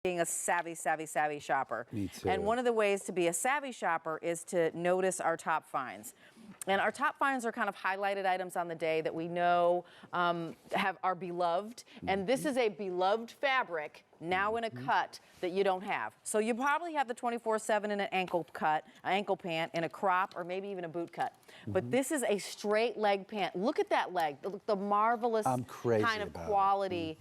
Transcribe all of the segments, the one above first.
being a savvy shopper. Me too. And one of the ways to be a savvy shopper is to notice our top finds. And our top finds are kind of highlighted items on the day that we know are beloved. And this is a beloved fabric now in a cut that you don't have. So you probably have the 24/7 in an ankle pant, in a crop, or maybe even a boot cut. But this is a straight leg pant. Look at that leg, the marvelous kind of quality.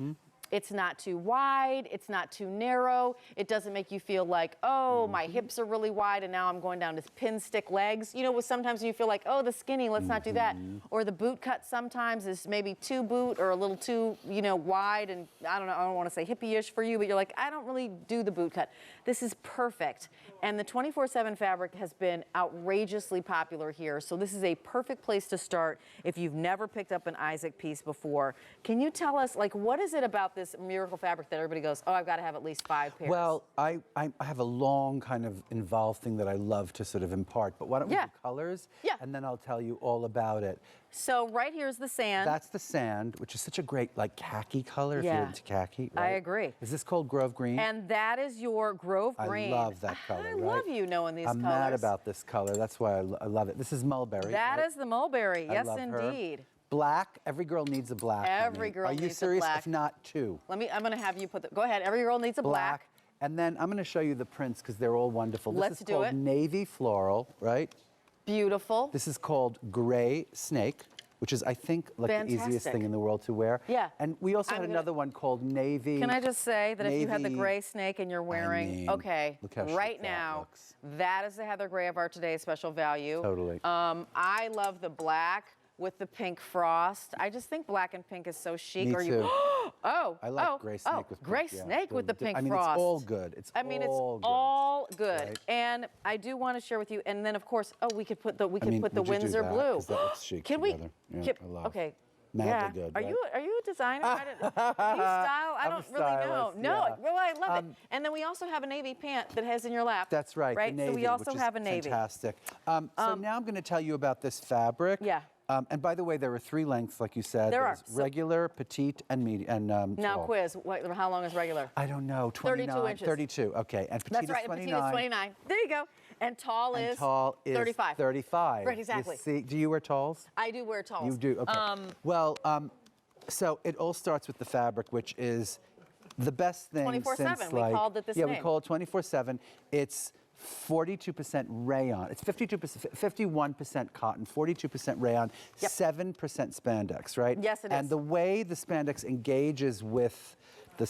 It's not too wide, it's not too narrow. It doesn't make you feel like, oh, my hips are really wide and now I'm going down to pin stick legs. You know, sometimes you feel like, oh, the skinny, let's not do that. Or the boot cut sometimes is maybe too boot or a little too, wide, and I don't know, I don't want to say hippie-ish for you, but you're like, I don't really do the boot cut. This is perfect. And the 24/7 fabric has been outrageously popular here. So this is a perfect place to start if you've never picked up an Isaac piece before. Can you tell us, like, what is it about this miracle fabric that everybody goes, oh, I've got to have at least 5 pairs? Well, I have a long kind of involved thing that I love to sort of impart, but why don't we do colors? Yeah. And then I'll tell you all about it. So right here's the sand. That's the sand, which is such a great, like, khaki color if you're into khaki. Right? I agree. Is this called Grove Green? And that is your Grove Green. I love that color, I love you knowing these colors. I'm mad about this color. That's why I love it. This is mulberry. That is the mulberry. I Yes, love indeed. Her. Black. Every girl needs a black. Every girl needs a black. Are you serious? If not, 2. I'm going to have you put go ahead. Every girl needs a black. And then I'm going to show you the prints because they're all wonderful. Let's this is do called it. Navy Floral, right? Beautiful. This is called Gray Snake, which is, I think, like the easiest thing in the world to wear. Yeah. And we also had another one called Navy. Can I just say that if you had the gray snake and you're wearing, look how right now, that is the Heather Gray of our today's special value. Totally. I love the black with the pink frost. I just think black and pink is so chic. Me too. I like gray snake with pink. Gray snake with the pink frost. It's all good. It's all good. Right? And I do want to share with you. And then of course, we could put the Windsor blue. That looks chic Can together. we? Okay. Madly good. Are you a designer? Do you style? I don't really know. No, well, I love it. And then we also have a navy pant that has in your lap. That's right. Right. The navy, so we also which have is a navy. Fantastic. So now I'm going to tell you about this fabric. Yeah. And by the way, there are 3 lengths, like you said. There's regular, petite, and medium. And now, tall. quiz. How long is regular? I don't know. 29, 32 inches. 32. Okay. And petite That's right. is 29. Petite is 29. There you go. And tall is 35. 35. Right. Exactly. You see, do you wear talls? I do wear talls. You do. Okay. So it all starts with the fabric, which is the best thing 24/7. since, We called it this name. Yeah, we call it 24/7. It's 42% rayon. It's 51% cotton, 42% rayon, 7% spandex, right? Yes, it is. And the way the spandex engages with the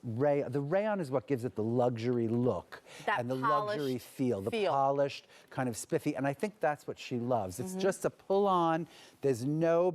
rayon is what gives it the luxury look and the luxury feel, the polished kind of spiffy. And I think that's what she loves. It's just a pull on. There's no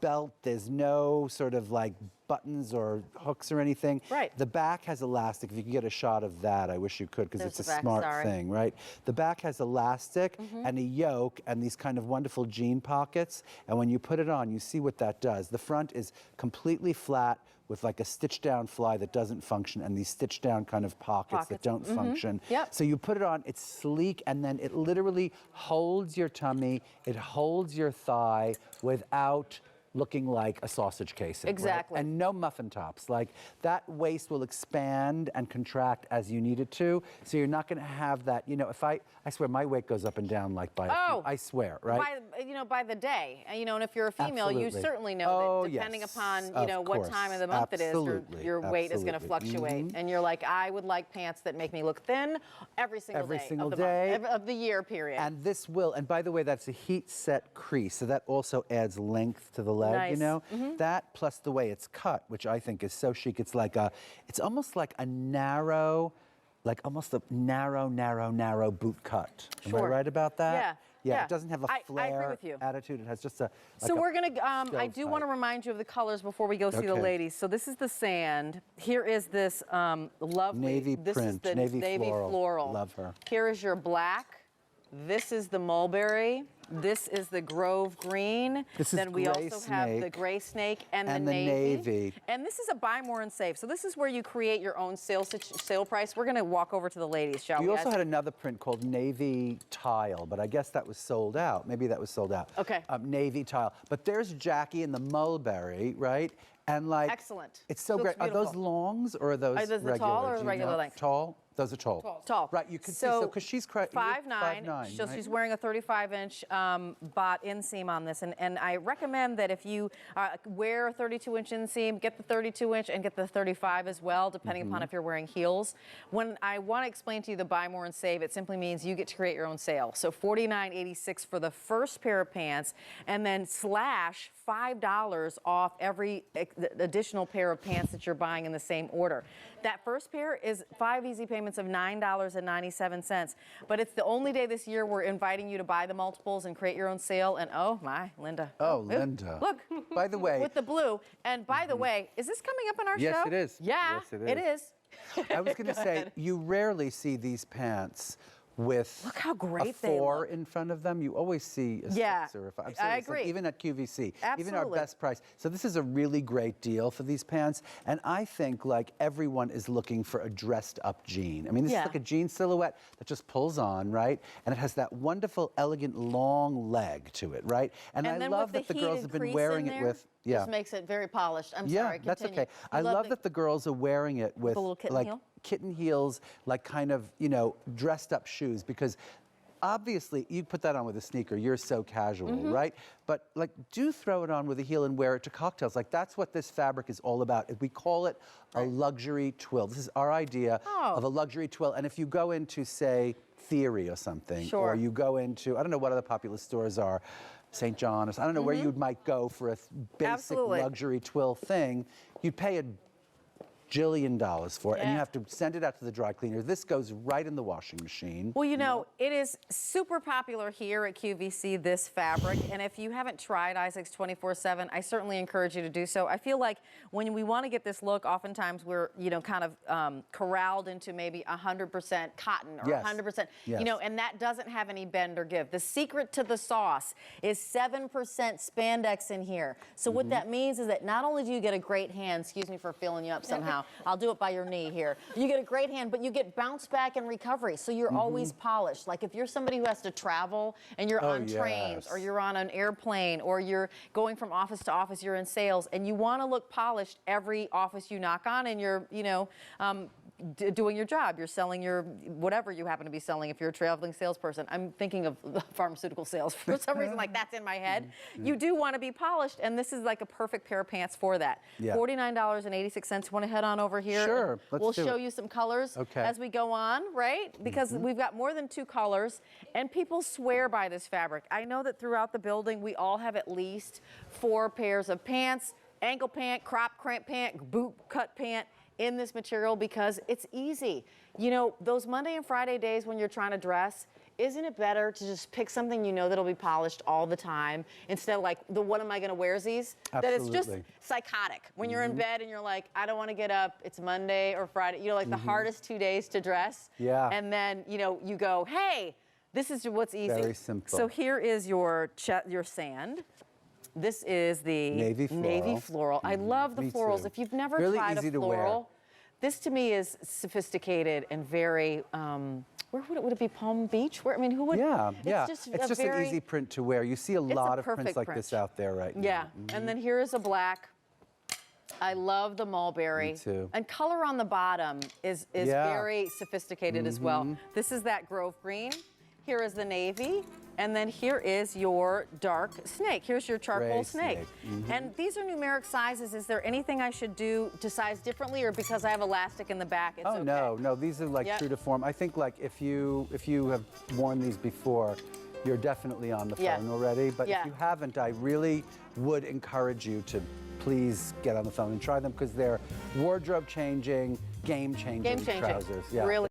belt, there's no sort of like buttons or hooks or anything. Right. The back has elastic. If you could get a shot of that, I wish you could, because it's a smart thing, right? The back has elastic and a yoke and these kind of wonderful jean pockets. And when you put it on, you see what that does. The front is completely flat with like a stitched down fly that doesn't function and these stitched down kind of pockets that don't function. Yep. So you put it on, it's sleek, and then it literally holds your tummy, it holds your thigh without looking like a sausage casing. Exactly. Right? And no muffin tops. Like, that waist will expand and contract as you need it to. So you're not going to have that, if I swear my weight goes up and down like by I swear, right? By the day. And if you're a female, you certainly know that depending upon, what time of the month it is, your weight is going to fluctuate. And you're like, I would like pants that make me look thin every single day of the year period. And this will, and by the way, that's a heat set crease. So that also adds length to the leg, that plus the way it's cut, which I think is so chic. It's like it's almost like a narrow, narrow boot cut. Am I right about that? Yeah. It doesn't have a flare attitude. It has just a. So we're gonna. I do want to remind you of the colors before we go see the ladies. So this is the sand. Here is this lovely navy print, navy floral. Love her. Here is your black. This is the mulberry. This is the Grove Green. Then we also have the gray snake and the navy. And this is a buy more and save. So this is where you create your own sale price. We're going to walk over to the ladies, shall we? We also had another print called Navy Tile, but I guess that was sold out. Maybe that was sold out. Okay. Navy Tile. But there's Jackie in the mulberry, right? And like, excellent. It's so Looks great. Are those beautiful. longs or are those Are those the regular? tall or Do you regular know? length? Tall? Those are tall. Tall. Right, you can see, so because she's 5'9", so right? she's wearing a 35-inch bot inseam on this, and I recommend that if you wear a 32-inch inseam, get the 32-inch and get the 35 as well, depending upon if you're wearing heels. When I want to explain to you the buy more and save, it simply means you get to create your own sale. So $49.86 for the first pair of pants, and then slash $5 off every additional pair of pants that you're buying in the same order. That first pair is 5 easy payments of $9.97. But it's the only day this year we're inviting you to buy the multiples and create your own sale. And oh my, Linda. Oh, Linda. Look. By the way. With the blue. And by the way, is this coming up in our show? Yes, it is. Yeah, yes, it is. I was going to say, you rarely see these pants with Look how great a 4 they look. in front of them. You always see a 6 or a 5. I'm serious, I agree. Like even at QVC, even our Absolutely. best price. So this is a really great deal for these pants. And I think like everyone is looking for a dressed up jean. I mean, this is like a jean silhouette that just pulls on, right? And it has that wonderful, elegant, long leg to it, right? And I love that the girls have been wearing it with, just makes it very polished. I'm yeah, sorry, that's continue. okay. I love that the girls are wearing it with a little kitten like heel? kitten heels, like kind of, you know, dressed up shoes, because obviously you put that on with a sneaker, you're so casual, right? But like, do throw it on with a heel and wear it to cocktails. Like, that's what this fabric is all about. We call it a luxury twill. This is our idea of a luxury twill. And if you go into, say, Theory or something, or you go into, I don't know what other popular stores are, St. John's, I don't know where you might go for a basic luxury twill thing, you'd pay $1,000,000,000 for it, and you have to send it out to the dry cleaner. This goes right in the washing machine. Well, you know, it is super popular here at QVC, this fabric, and if you haven't tried Isaac's 24/7, I certainly encourage you to do so. I feel like when we want to get this look, oftentimes we're, you know, kind of corralled into maybe 100% cotton or 100%, you know, and that doesn't have any bend or give. The secret to the sauce is 7% spandex in here. So what that means is that not only do you get a great hand, excuse me for filling you up somehow, I'll do it by your knee here. You get a great hand, but you get bounce back and recovery, so you're always polished. Like if you're somebody who has to travel and you're on trains or you're on an airplane or you're going from office to office, you're in sales, and you want to look polished every office you knock on, and you're, you know, doing your job. You're selling your whatever you happen to be selling if you're a traveling salesperson. I'm thinking of pharmaceutical sales for some reason, like that's in my head. You do want to be polished, and this is like a perfect pair of pants for that. $49.86. Want to head on over here? Sure, we'll show you some colors as we go on, right? Because we've got more than 2 colors, and people swear by this fabric. I know that throughout the building, we all have at least 4 pairs of pants, ankle pant, crop cramp pant, boot cut pant, in this material because it's easy. You know, those Monday and Friday days when you're trying to dress, isn't it better to just pick something you know that'll be polished all the time instead of like the what am I gonna wearsies? That it's just psychotic. When you're in bed and you're like, I don't wanna get up, it's Monday or Friday, you know, like the hardest 2 days to dress. Yeah. And then, you know, you go, hey, this is what's easy. Very simple. So here is your sand. This is the navy floral. I love the florals. Too. If you've never really tried easy a to floral, wear. This to me is sophisticated and very. Where would it be? Palm Beach? Where I mean, who would? Yeah, It's it's just an easy print to wear. You see a lot of prints like this out there right now. Yeah, and then here is a black. I love the mulberry. Me too. And color on the bottom is very sophisticated as well. This is that grove green. Here is the navy. And then here is your dark snake. Here's your charcoal Gray snake. And these are numeric sizes. Is there anything I should do to size differently, or because I have elastic in the back, it's okay? No, these are like true to form. I think like if you have worn these before, you're definitely on the phone already. But if you haven't, I really would encourage you to please get on the phone and try them because they're wardrobe changing, game changing trousers. Really.